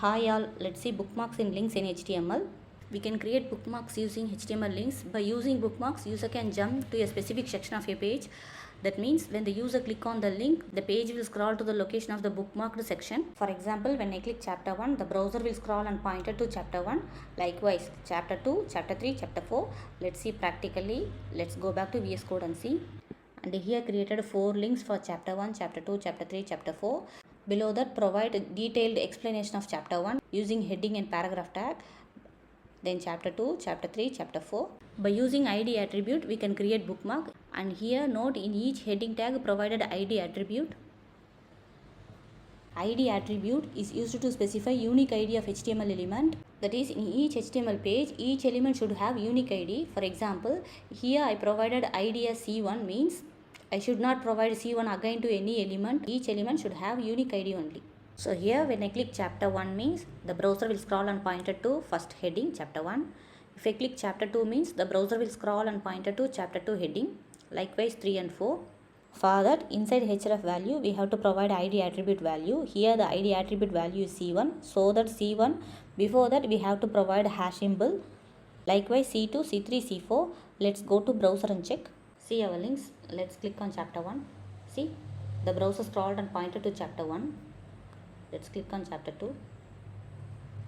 Hi all, let's see bookmarks in links in HTML. We can create bookmarks using HTML links. By using bookmarks, user can jump to a specific section of a page. That means when the user click on the link, the page will scroll to the location of the bookmarked section. For example, when I click chapter 1, the browser will scroll and point it to chapter 1. Likewise, chapter 2, chapter 3, chapter 4. Let's see practically. Let's go back to VS Code and see. And here created 4 links for chapter 1, chapter 2, chapter 3, chapter 4. Below that provide a detailed explanation of chapter 1 using heading and paragraph tag. Then chapter 2, chapter 3, chapter 4. By using id attribute we can create bookmark, and here note in each heading tag provided id attribute. id attribute is used to specify unique id of HTML element. That is, in each HTML page, each element should have unique id. For example, here I provided id as C1 means I should not provide C1 again to any element. Each element should have unique id only. So here when I click chapter 1 means the browser will scroll and point it to first heading chapter 1. If I click chapter 2 means the browser will scroll and point it to chapter 2 heading. Likewise 3 and 4. For that, inside href value we have to provide id attribute value. Here the id attribute value is C1. So that C1, before that we have to provide hash symbol. Likewise C2, C3, C4. Let's go to browser and check. See our links. Let's click on chapter 1. See, the browser scrolled and pointed to chapter 1. Let's click on chapter 2.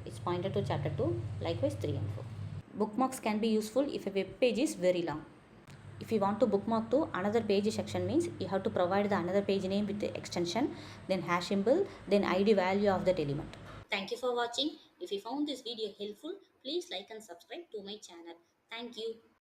It's pointed to chapter 2. Likewise 3 and 4. Bookmarks can be useful if a web page is very long. If you want to bookmark to another page section means you have to provide the another page name with the extension, then hash symbol, then id value of that element. Thank you for watching. If you found this video helpful, please like and subscribe to my channel. Thank you.